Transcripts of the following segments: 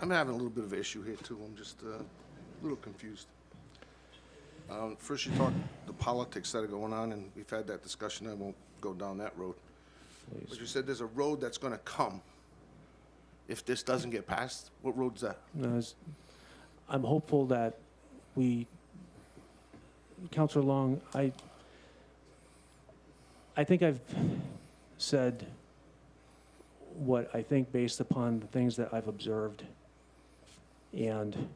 I'm having a little bit of an issue here, too. I'm just a little confused. First, you talked the politics that are going on, and we've had that discussion. I won't go down that road. Please. But you said there's a road that's going to come if this doesn't get passed. What road's that? No, I'm hopeful that Councillor Long, I think I've said what I think based upon the things that I've observed. And,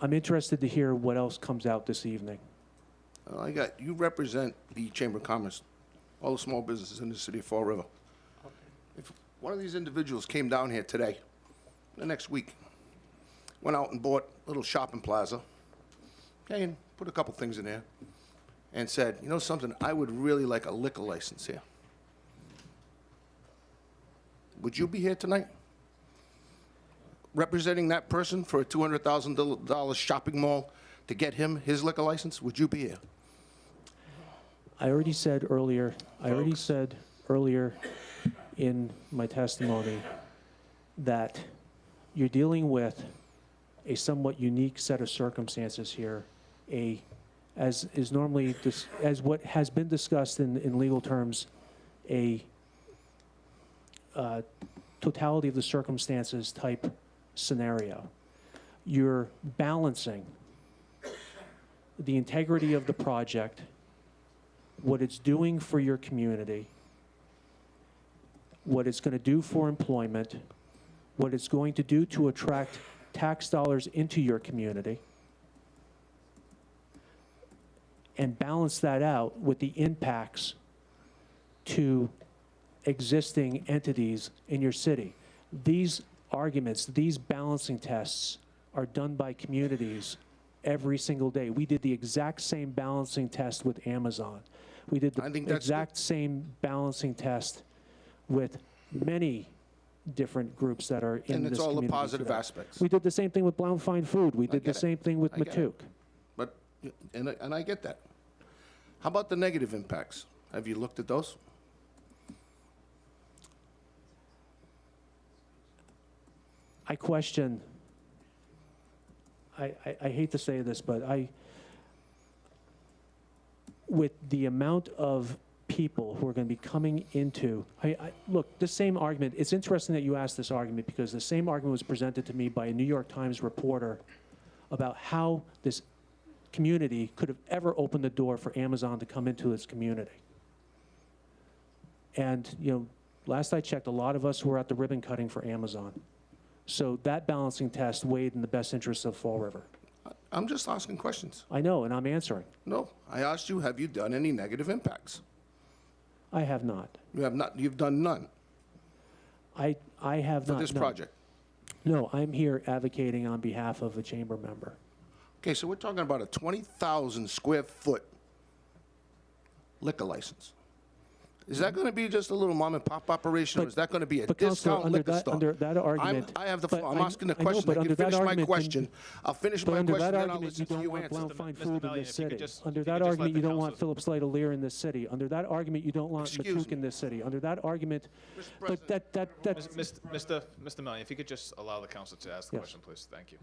I'm interested to hear what else comes out this evening. You represent the Chamber of Commerce, all the small businesses in the city of Fall River. If one of these individuals came down here today, the next week, went out and bought a little shopping plaza, okay, and put a couple things in there, and said, you know something, I would really like a liquor license here. Would you be here tonight? Representing that person for a $200,000 shopping mall to get him his liquor license? Would you be here? I already said earlier in my testimony that you're dealing with a somewhat unique set of circumstances here, as what has been discussed in legal terms, a totality of the circumstances type scenario. You're balancing the integrity of the project, what it's doing for your community, what it's going to do for employment, what it's going to do to attract tax dollars into your community, and balance that out with the impacts to existing entities in your city. These arguments, these balancing tests are done by communities every single day. We did the exact same balancing test with Amazon. We did the exact same balancing test with many different groups that are in this community. And it's all the today. positive aspects. We did the same thing with Brown Fine Food. We did the same thing with Matuk. But, and I get that. How about the negative impacts? Have you looked at those? I question, I hate to say this, but with the amount of people who are going to be coming into, look, the same argument, it's interesting that you asked this argument because the same argument was presented to me by a New York Times reporter about how this community could have ever opened the door for Amazon to come into its community. And, last I checked, a lot of us were at the ribbon cutting for Amazon. So that balancing test weighed in the best interests of Fall River. I'm just asking questions. I know, and I'm answering. No, I asked you, have you done any negative impacts? I have not. You have not, you've done none I have not. for this project. No, I'm here advocating on behalf of a chamber member. Okay, so we're talking about a 20,000 square foot liquor license. Is that going to be just a little mom and pop operation, or is that going to be a discount liquor store? Under that argument, I have the floor. I'm asking the I know, question. but I under can that finish my argument, question. I'll finish my under question, that then I'll argument, listen you to don't you want answer. Brown Fine Food in this city. Under if that you could just argument, let you the don't want council- Phillips Light O'Leary in this city. Under that argument, you don't want Excuse Matuk me. in this city. Under that argument, but that's Mr. Mellion, if you could just allow the council to ask the Yes. question, please. Thank you.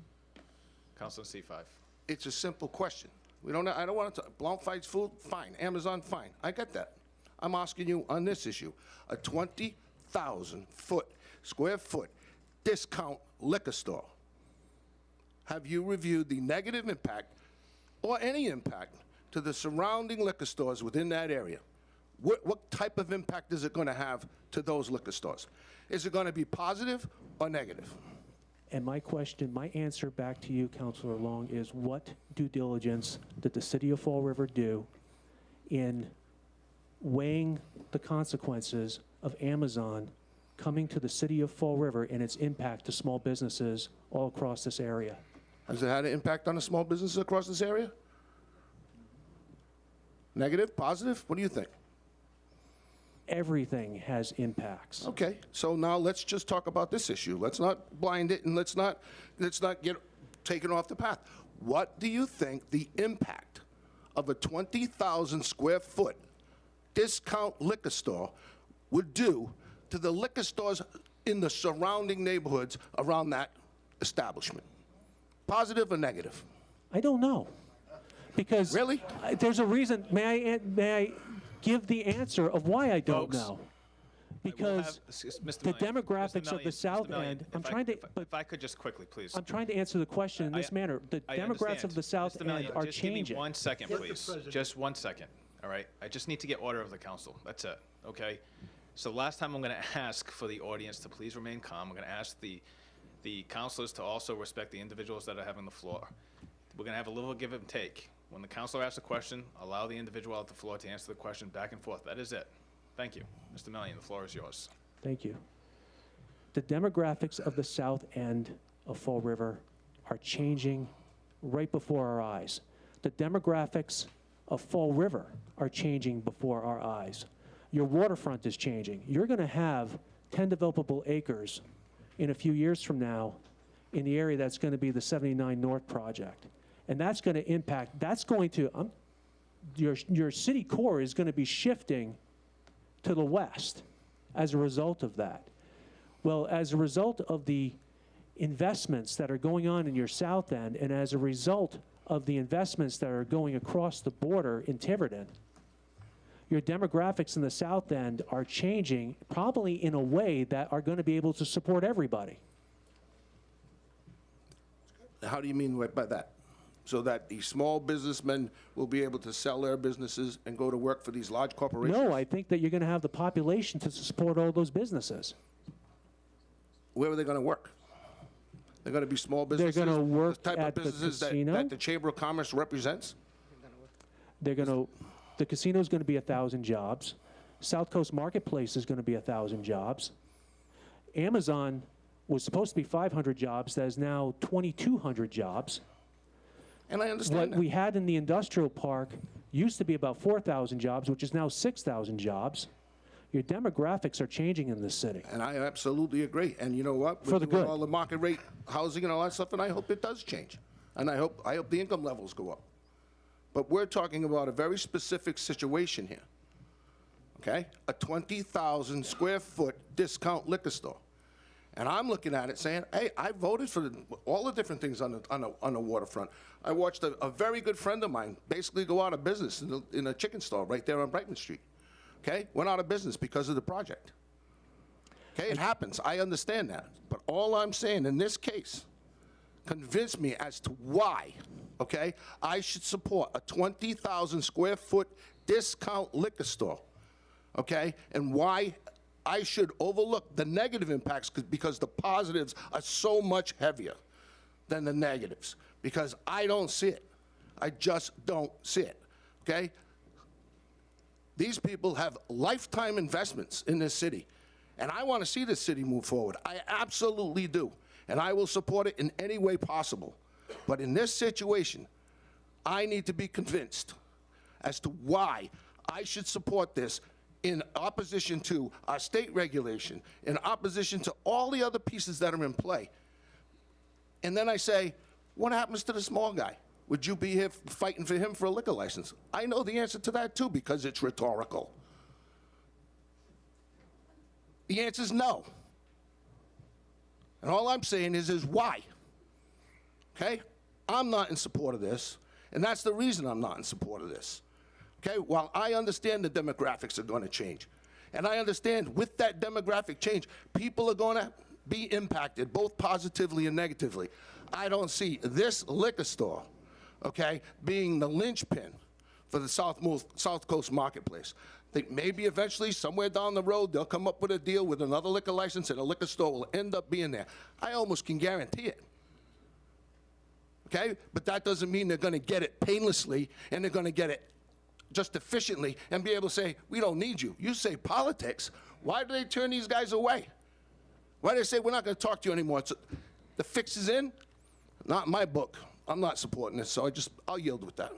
Councilor C5. It's a simple question. I don't want to, Blount Fights Food, fine. Amazon, fine. I get that. I'm asking you on this issue, a 20,000 square foot discount liquor store. Have you reviewed the negative impact or any impact to the surrounding liquor stores within that area? What type of impact is it going to have to those liquor stores? Is it going to be positive or negative? And my answer back to you, Councillor Long, is what due diligence did the city of Fall River do in weighing the consequences of Amazon coming to the city of Fall River and its impact to small businesses all across this area? Has it had an impact on the small businesses across this area? Negative, positive? What do you think? Everything has impacts. Okay, so now let's just talk about this issue. Let's not blind it and let's not get taken off the path. What do you think the impact of a 20,000 square foot discount liquor store would do to the liquor stores in the surrounding neighborhoods around that establishment? Positive or negative? I don't know. Because Really? There's a reason. May I give the answer of why I don't Folks, know? Because Mr. the Mellion, demographics Mr. of the Mellion, South Mr. Mellion, End, if I could just quickly, please. I'm trying to answer the question in this manner. The I demographics understand. of the South Mr. End Mellion, are just give me changing. 1 second, please. Just 1 second, all right? I just need to get order of the council. That's it, okay? So last time I'm going to ask for the audience to please remain calm. I'm going to ask the councilors to also respect the individuals that are having the floor. We're going to have a little give and take. When the councilor asks a question, allow the individual at the floor to answer the question back and forth. That is it. Thank you. Mr. Mellion, the floor is yours. Thank you. The demographics of the South End of Fall River are changing right before our eyes. The demographics of Fall River are changing before our eyes. Your waterfront is changing. You're going to have 10 developable acres in a few years from now in the area that's going to be the 79 North project. And that's going to impact, that's going to, your city core is going to be shifting to the west as a result of that. Well, as a result of the investments that are going on in your South End, and as a result of the investments that are going across the border in Tiverton, your demographics in the South End are changing probably in a way that are going to be able to support everybody. How do you mean by that? So that the small businessmen will be able to sell their businesses and go to work for these large corporations? No, I think that you're going to have the population to support all those businesses. Where are they going to work? They're going to be small businesses? They're going to work the type at of the businesses casino. that the Chamber of Commerce represents? They're going to, the casino is going to be 1,000 jobs. Southcoast Marketplace is going to be 1,000 jobs. Amazon was supposed to be 500 jobs. That is now 2,200 jobs. And I understand What that. we had in the industrial park used to be about 4,000 jobs, which is now 6,000 jobs. Your demographics are changing in this city. And I absolutely agree. And you know what? For We're the doing good. all the market rate housing and all that stuff, and I hope it does change. And I hope the income levels go up. But we're talking about a very specific situation here, okay? A 20,000 square foot discount liquor store. And I'm looking at it saying, hey, I voted for all the different things on the waterfront. I watched a very good friend of mine basically go out of business in a chicken store right there on Brightman Street. Okay? Went out of business because of the project. Okay? It happens. I understand that. But all I'm saying in this case, convince me as to why, okay, I should support a 20,000 square foot discount liquor store, okay, and why I should overlook the negative impacts because the positives are so much heavier than the negatives, because I don't see it. I just don't see it, okay? These people have lifetime investments in this city, and I want to see this city move forward. I absolutely do, and I will support it in any way possible. But in this situation, I need to be convinced as to why I should support this in opposition to our state regulation, in opposition to all the other pieces that are in play. And then I say, what happens to the small guy? Would you be here fighting for him for a liquor license? I know the answer to that too, because it's rhetorical. The answer is no. And all I'm saying is why? Okay? I'm not in support of this, and that's the reason I'm not in support of this. Okay? While I understand the demographics are going to change, and I understand with that demographic change, people are going to be impacted both positively and negatively. I don't see this liquor store, okay, being the linchpin for the South Coast Marketplace. I think maybe eventually, somewhere down the road, they'll come up with a deal with another liquor license and a liquor store will end up being there. I almost can guarantee it. Okay? But that doesn't mean they're going to get it painlessly and they're going to get it just efficiently and be able to say, we don't need you. You say politics. Why do they turn these guys away? Why do they say, we're not going to talk to you anymore? The fix is in? Not in my book. I'm not supporting this, so I'll yield with that.